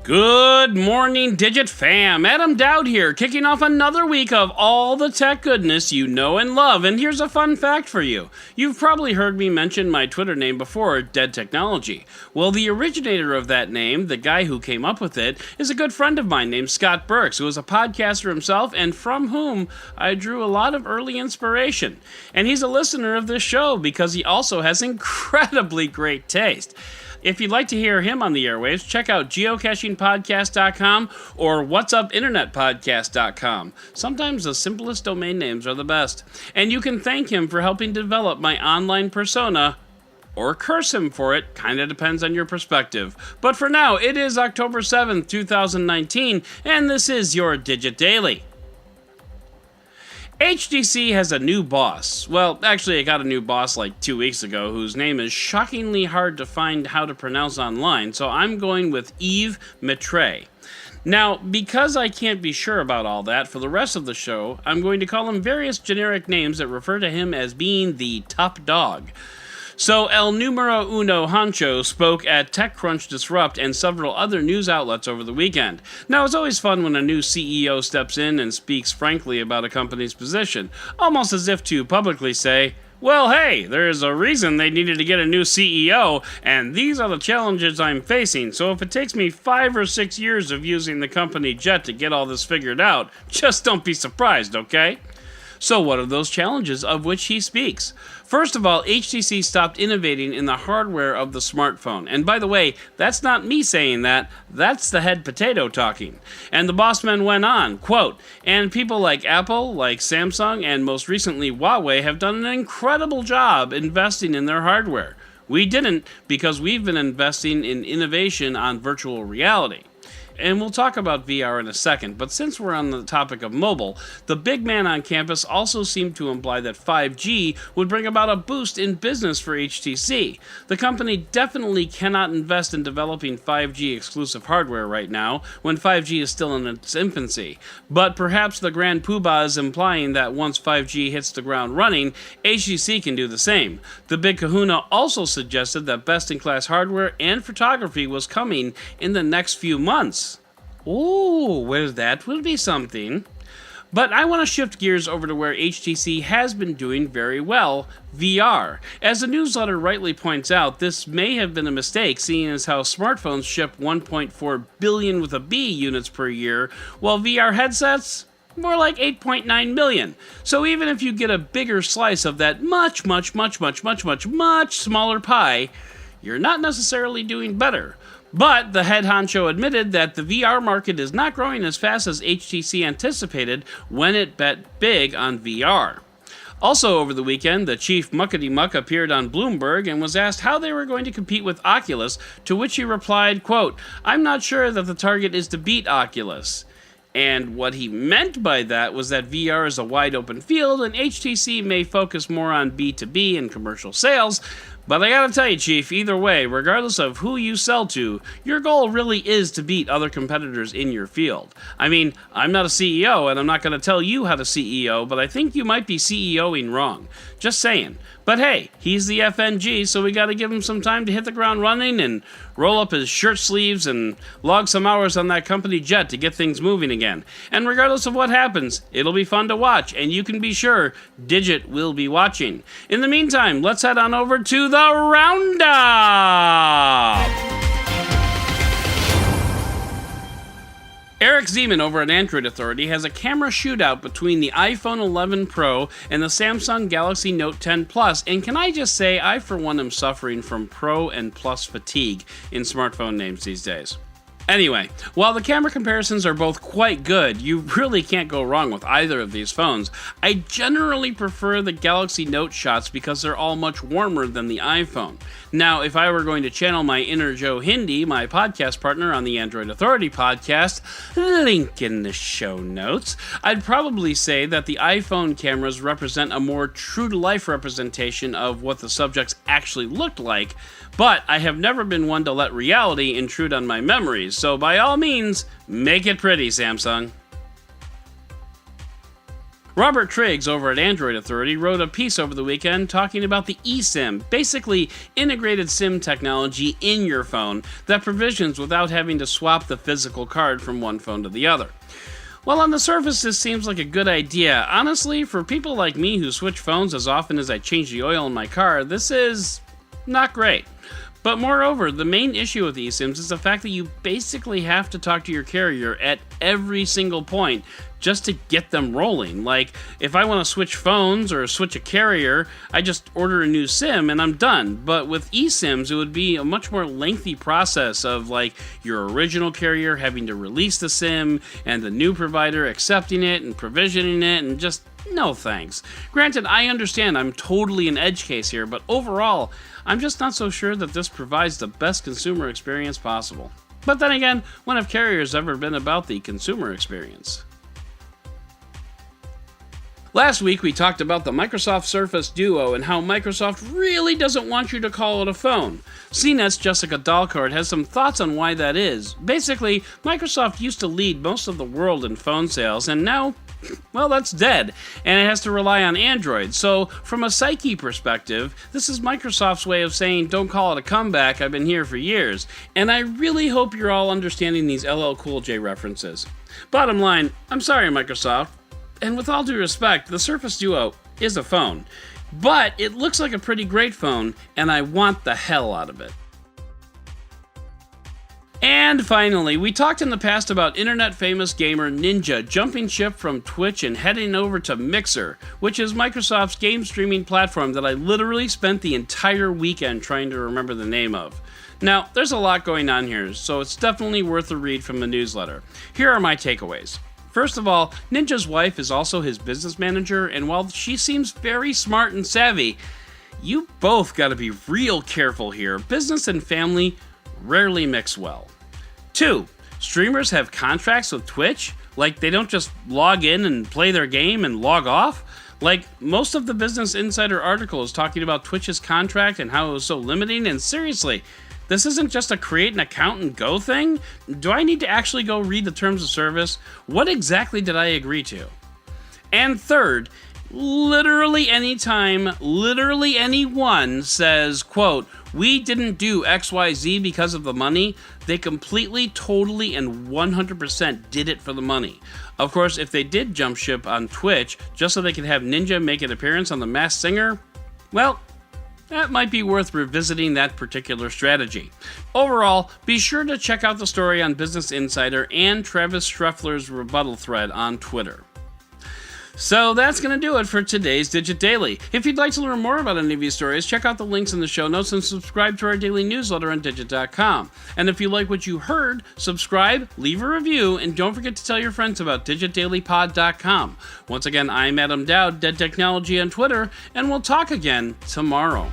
Good morning, Digit fam. Adam Dowd here, kicking off another week of all the tech goodness you know and love. And here's a fun fact for you. You've probably heard me mention my Twitter name before, Dead Technology. Well, the originator of that name, the guy who came up with it, is a good friend of mine named Scott Burks, who is a podcaster himself and from whom I drew a lot of early inspiration. And he's a listener of this show because he also has incredibly great taste. If you'd like to hear him on the airwaves, check out geocachingpodcast.com or whatsupinternetpodcast.com. Sometimes the simplest domain names are the best. And you can thank him for helping develop my online persona, or curse him for it, kinda depends on your perspective. But for now, it is October 7th, 2019, and this is your Digit Daily. HTC has a new boss. Well, actually, I got a new boss like 2 weeks ago whose name is shockingly hard to find how to pronounce online, so I'm going with Yves Maitre. Now, because I can't be sure about all that, for the rest of the show, I'm going to call him various generic names that refer to him as being the top dog. So El Numero Uno Honcho spoke at TechCrunch Disrupt and several other news outlets over the weekend. Now, it's always fun when a new CEO steps in and speaks frankly about a company's position, almost as if to publicly say, well, hey, there's a reason they needed to get a new CEO, and these are the challenges I'm facing, so if it takes me 5 or 6 years of using the company jet to get all this figured out, just don't be surprised, okay? So what are those challenges of which he speaks? First of all, HTC stopped innovating in the hardware of the smartphone. And by the way, that's not me saying that, that's the head potato talking. And the bossman went on, quote, and people like Apple, like Samsung, and most recently Huawei have done an incredible job investing in their hardware. We didn't because we've been investing in innovation on virtual reality. And we'll talk about VR in a second, but since we're on the topic of mobile, the big man on campus also seemed to imply that 5G would bring about a boost in business for HTC. The company definitely cannot invest in developing 5G exclusive hardware right now, when 5G is still in its infancy. But perhaps the grand poobah is implying that once 5G hits the ground running, HTC can do the same. The big kahuna also suggested that best-in-class hardware and photography was coming in the next few months. Ooh, well, that will be something. But I want to shift gears over to where HTC has been doing very well, VR. As the newsletter rightly points out, this may have been a mistake, seeing as how smartphones ship 1.4 billion with a B units per year, while VR headsets, more like 8.9 million. So even if you get a bigger slice of that much smaller pie, you're not necessarily doing better. But the head honcho admitted that the VR market is not growing as fast as HTC anticipated when it bet big on VR. Also over the weekend, the chief muckety-muck appeared on Bloomberg and was asked how they were going to compete with Oculus, to which he replied, quote, I'm not sure that the target is to beat Oculus. And what he meant by that was that VR is a wide open field and HTC may focus more on B2B and commercial sales. But I gotta tell you, Chief, either way, regardless of who you sell to, your goal really is to beat other competitors in your field. I mean, I'm not a CEO, and I'm not gonna tell you how to CEO, but I think you might be CEOing wrong. Just saying. But hey, he's the FNG, so we gotta give him some time to hit the ground running and roll up his shirt sleeves and log some hours on that company jet to get things moving again. And regardless of what happens, it'll be fun to watch, and you can be sure Digit will be watching. In the meantime, let's head on over to the Roundup! Eric Zeman over at Android Authority has a camera shootout between the iPhone 11 Pro and the Samsung Galaxy Note 10 Plus, and can I just say, I for one am suffering from Pro and Plus fatigue in smartphone names these days. Anyway, while the camera comparisons are both quite good, you really can't go wrong with either of these phones. I generally prefer the Galaxy Note shots because they're all much warmer than the iPhone. Now, if I were going to channel my inner Joe Hindi, my podcast partner on the Android Authority podcast, link in the show notes, I'd probably say that the iPhone cameras represent a more true-to-life representation of what the subjects actually looked like, but I have never been one to let reality intrude on my memories, so by all means, make it pretty, Samsung. Robert Triggs over at Android Authority wrote a piece over the weekend talking about the eSIM, basically integrated SIM technology in your phone that provisions without having to swap the physical card from one phone to the other. Well, on the surface, this seems like a good idea. Honestly, for people like me who switch phones as often as I change the oil in my car, this is not great. But moreover, the main issue with eSIMs is the fact that you basically have to talk to your carrier at every single point just to get them rolling. Like, if I want to switch phones or switch a carrier, I just order a new SIM and I'm done. But with eSIMs, it would be a much more lengthy process of like your original carrier having to release the SIM and the new provider accepting it and provisioning it, and just no thanks. Granted, I understand I'm totally an edge case here, but overall, I'm just not so sure that this provides the best consumer experience possible. But then again, when have carriers ever been about the consumer experience? Last week, we talked about the Microsoft Surface Duo and how Microsoft really doesn't want you to call it a phone. CNET's Jessica Dahlkort has some thoughts on why that is. Basically, Microsoft used to lead most of the world in phone sales, and now, well, that's dead, and it has to rely on Android. So, from a psyche perspective, this is Microsoft's way of saying, don't call it a comeback, I've been here for years. And I really hope you're all understanding these LL Cool J references. Bottom line, I'm sorry, Microsoft. And with all due respect, the Surface Duo is a phone. But it looks like a pretty great phone, and I want the hell out of it. And finally, we talked in the past about internet-famous gamer Ninja jumping ship from Twitch and heading over to Mixer, which is Microsoft's game streaming platform that I literally spent the entire weekend trying to remember the name of. Now, there's a lot going on here, so it's definitely worth a read from the newsletter. Here are my takeaways. First of all, Ninja's wife is also his business manager, and while she seems very smart and savvy, you both gotta be real careful here. Business and family rarely mix well. 2. Streamers have contracts with Twitch? Like, they don't just log in and play their game and log off? Like, most of the Business Insider article is talking about Twitch's contract and how it was so limiting, and seriously, this isn't just a create an account and go thing? Do I need to actually go read the terms of service? What exactly did I agree to? And third, literally anytime, literally anyone says, quote, we didn't do XYZ because of the money, they completely, totally, and 100% did it for the money. Of course, if they did jump ship on Twitch just so they could have Ninja make an appearance on The Masked Singer, well, that might be worth revisiting that particular strategy. Overall, be sure to check out the story on Business Insider and Travis Streffler's rebuttal thread on Twitter. So that's going to do it for today's Digit Daily. If you'd like to learn more about any of these stories, check out the links in the show notes and subscribe to our daily newsletter on Digit.com. And if you like what you heard, subscribe, leave a review, and don't forget to tell your friends about DigitDailyPod.com. Once again, I'm Adam Dowd, Dead Technology on Twitter, and we'll talk again tomorrow.